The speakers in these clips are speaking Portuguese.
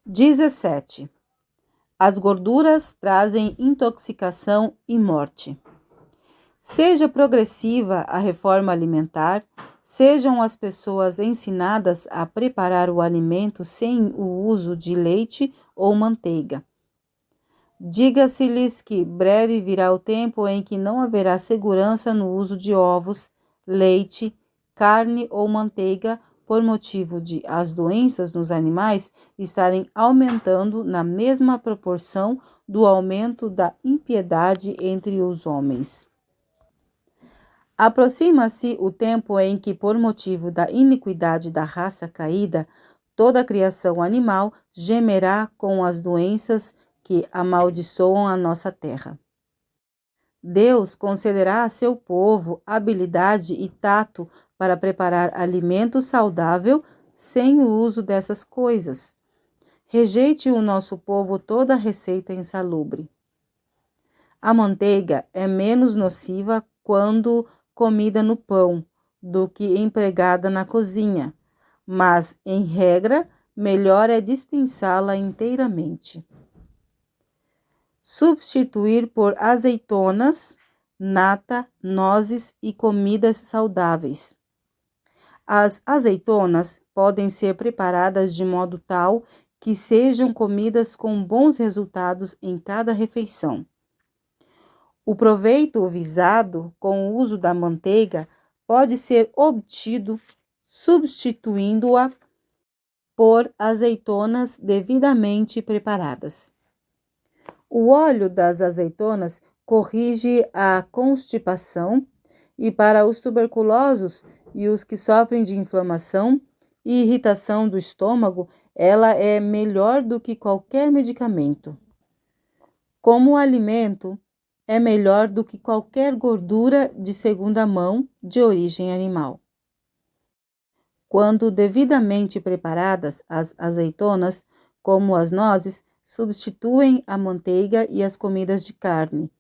17. As gorduras trazem intoxicação e morte. Seja progressiva a reforma alimentar, sejam as pessoas ensinadas a preparar o alimento sem o uso de leite ou manteiga. Diga-se-lhes que breve virá o tempo em que não haverá segurança no uso de ovos, leite, carne ou manteiga, por motivo de as doenças nos animais estarem aumentando na mesma proporção do aumento da impiedade entre os homens. Aproxima-se o tempo em que, por motivo da iniquidade da raça caída, toda a criação animal gemerá com as doenças que amaldiçoam a nossa terra. Deus concederá a seu povo habilidade e tato para preparar alimento saudável sem o uso dessas coisas. Rejeite o nosso povo toda receita insalubre. A manteiga é menos nociva quando comida no pão do que empregada na cozinha, mas, em regra, melhor é dispensá-la inteiramente. Substituir por azeitonas, nata, nozes e comidas saudáveis. As azeitonas podem ser preparadas de modo tal que sejam comidas com bons resultados em cada refeição. O proveito visado com o uso da manteiga pode ser obtido substituindo-a por azeitonas devidamente preparadas. O óleo das azeitonas corrige a constipação e, para os tuberculosos e os que sofrem de inflamação e irritação do estômago, ela é melhor do que qualquer medicamento. Como alimento, é melhor do que qualquer gordura de segunda mão de origem animal. Quando devidamente preparadas, as azeitonas, como as nozes, substituem a manteiga e as comidas de carne.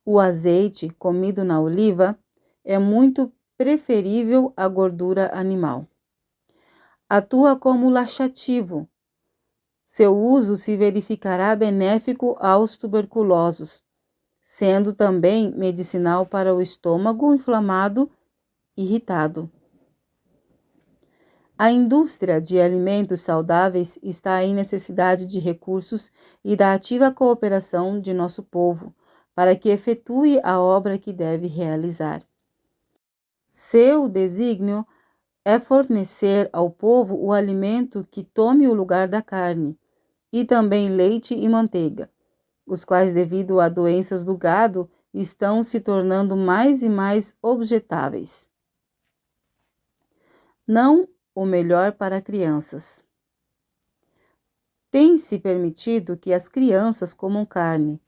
O azeite, comido na oliva, é muito preferível à gordura animal. Atua como laxativo. Seu uso se verificará benéfico aos tuberculosos, sendo também medicinal para o estômago inflamado e irritado. A indústria de alimentos saudáveis está em necessidade de recursos e da ativa cooperação de nosso povo, para que efetue a obra que deve realizar. Seu desígnio é fornecer ao povo o alimento que tome o lugar da carne, e também leite e manteiga, os quais, devido a doenças do gado, estão se tornando mais e mais objetáveis. Não o melhor para crianças. Tem-se permitido que as crianças comam carne,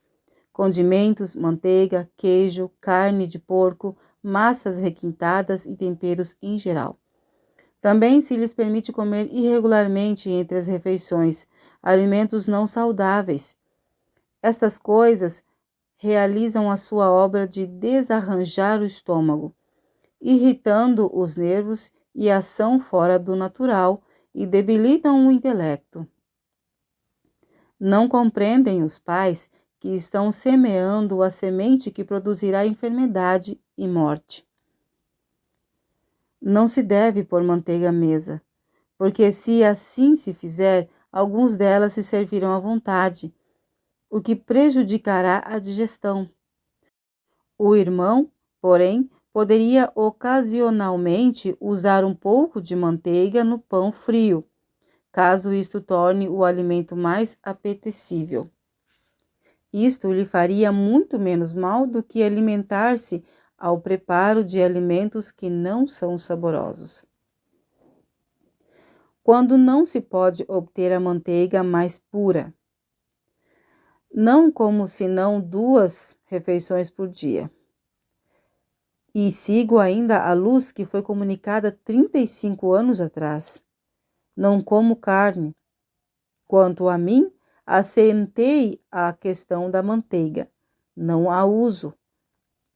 condimentos, manteiga, queijo, carne de porco, massas requintadas e temperos em geral. Também se lhes permite comer irregularmente entre as refeições alimentos não saudáveis. Estas coisas realizam a sua obra de desarranjar o estômago, irritando os nervos e a ação fora do natural e debilitam o intelecto. Não compreendem os pais que estão semeando a semente que produzirá enfermidade e morte. Não se deve pôr manteiga à mesa, porque se assim se fizer, alguns delas se servirão à vontade, o que prejudicará a digestão. O irmão, porém, poderia ocasionalmente usar um pouco de manteiga no pão frio, caso isto torne o alimento mais apetecível. Isto lhe faria muito menos mal do que alimentar-se ao preparo de alimentos que não são saborosos. Quando não se pode obter a manteiga mais pura, não como senão 2 refeições por dia. E sigo ainda a luz que foi comunicada 35 anos atrás. Não como carne. Quanto a mim, assentei à questão da manteiga. Não a uso.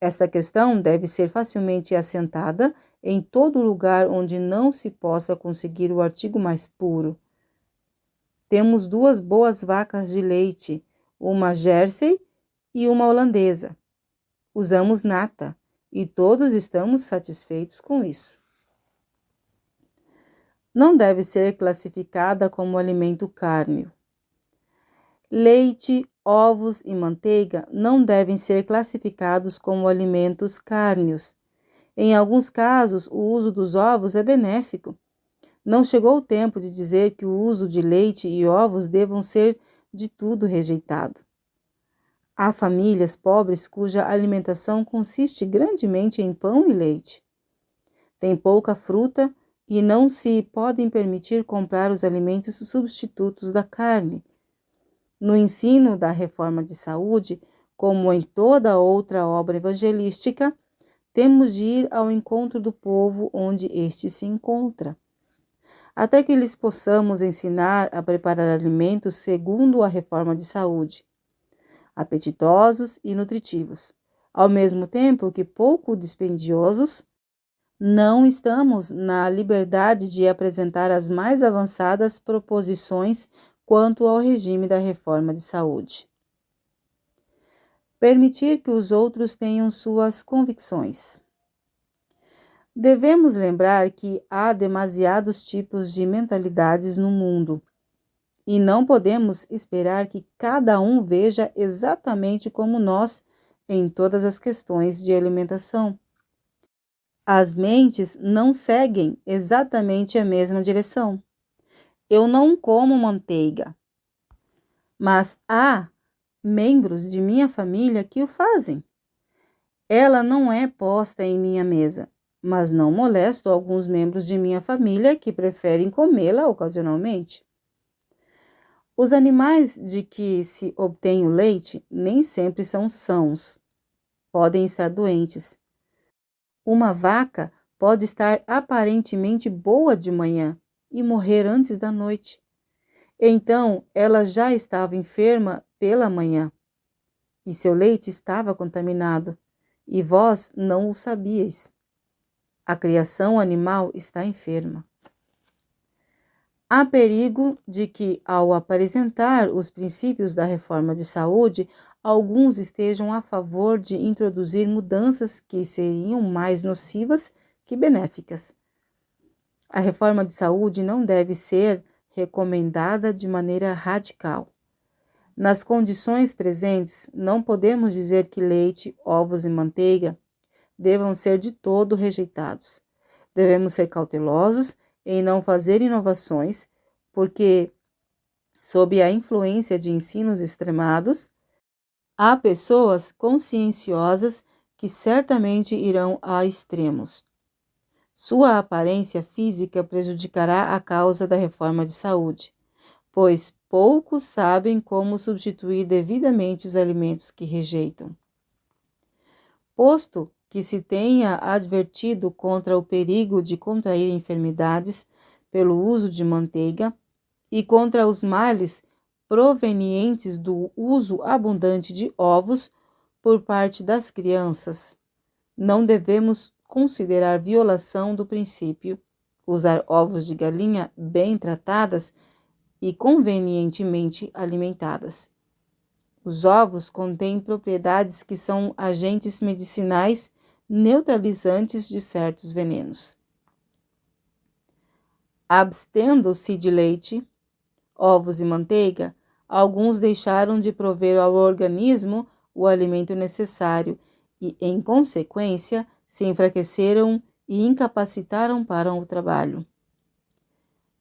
Esta questão deve ser facilmente assentada em todo lugar onde não se possa conseguir o artigo mais puro. Temos 2 boas vacas de leite, uma Jersey e uma holandesa. Usamos nata e todos estamos satisfeitos com isso. Não deve ser classificada como alimento cárneo. Leite, ovos e manteiga não devem ser classificados como alimentos cárneos. Em alguns casos, o uso dos ovos é benéfico. Não chegou o tempo de dizer que o uso de leite e ovos devam ser de tudo rejeitado. Há famílias pobres cuja alimentação consiste grandemente em pão e leite. Tem pouca fruta e não se podem permitir comprar os alimentos substitutos da carne. No ensino da reforma de saúde, como em toda outra obra evangelística, temos de ir ao encontro do povo onde este se encontra, até que lhes possamos ensinar a preparar alimentos segundo a reforma de saúde, apetitosos e nutritivos, ao mesmo tempo que pouco dispendiosos. Não estamos na liberdade de apresentar as mais avançadas proposições quanto ao regime da reforma de saúde. Permitir que os outros tenham suas convicções. Devemos lembrar que há demasiados tipos de mentalidades no mundo e não podemos esperar que cada um veja exatamente como nós em todas as questões de alimentação. As mentes não seguem exatamente a mesma direção. Eu não como manteiga, mas há membros de minha família que o fazem. Ela não é posta em minha mesa, mas não molesto alguns membros de minha família que preferem comê-la ocasionalmente. Os animais de que se obtém o leite nem sempre são sãos. Podem estar doentes. Uma vaca pode estar aparentemente boa de manhã e morrer antes da noite. Então, ela já estava enferma pela manhã, e seu leite estava contaminado, e vós não o sabíeis. A criação animal está enferma. Há perigo de que, ao apresentar os princípios da reforma de saúde, alguns estejam a favor de introduzir mudanças que seriam mais nocivas que benéficas. A reforma de saúde não deve ser recomendada de maneira radical. Nas condições presentes, não podemos dizer que leite, ovos e manteiga devam ser de todo rejeitados. Devemos ser cautelosos em não fazer inovações, porque, sob a influência de ensinos extremados, há pessoas conscienciosas que certamente irão a extremos. Sua aparência física prejudicará a causa da reforma de saúde, pois poucos sabem como substituir devidamente os alimentos que rejeitam. Posto que se tenha advertido contra o perigo de contrair enfermidades pelo uso de manteiga e contra os males provenientes do uso abundante de ovos por parte das crianças, não devemos considerar violação do princípio usar ovos de galinha bem tratadas e convenientemente alimentadas. Os ovos contêm propriedades que são agentes medicinais neutralizantes de certos venenos. Abstendo-se de leite, ovos e manteiga, alguns deixaram de prover ao organismo o alimento necessário e, em consequência, se enfraqueceram e incapacitaram para o trabalho.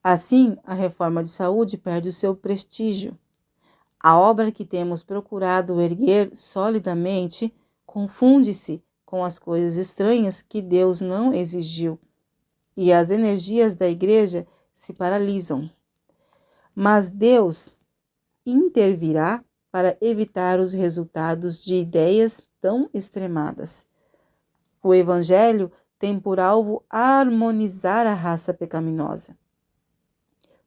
Assim, a reforma de saúde perde o seu prestígio. A obra que temos procurado erguer solidamente confunde-se com as coisas estranhas que Deus não exigiu, e as energias da Igreja se paralisam. Mas Deus intervirá para evitar os resultados de ideias tão extremadas. O Evangelho tem por alvo harmonizar a raça pecaminosa.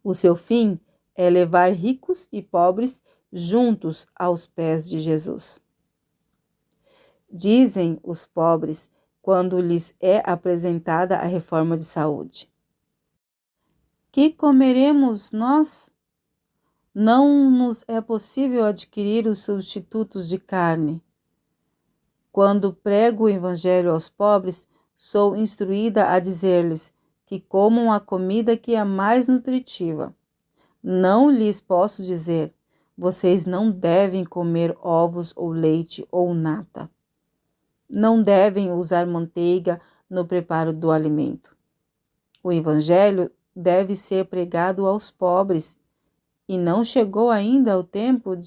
O seu fim é levar ricos e pobres juntos aos pés de Jesus. Dizem os pobres quando lhes é apresentada a reforma de saúde: que comeremos nós? Não nos é possível adquirir os substitutos de carne. Quando prego o Evangelho aos pobres, sou instruída a dizer-lhes que comam a comida que é mais nutritiva. Não lhes posso dizer, vocês não devem comer ovos ou leite ou nata. Não devem usar manteiga no preparo do alimento. O Evangelho deve ser pregado aos pobres, e não chegou ainda o tempo de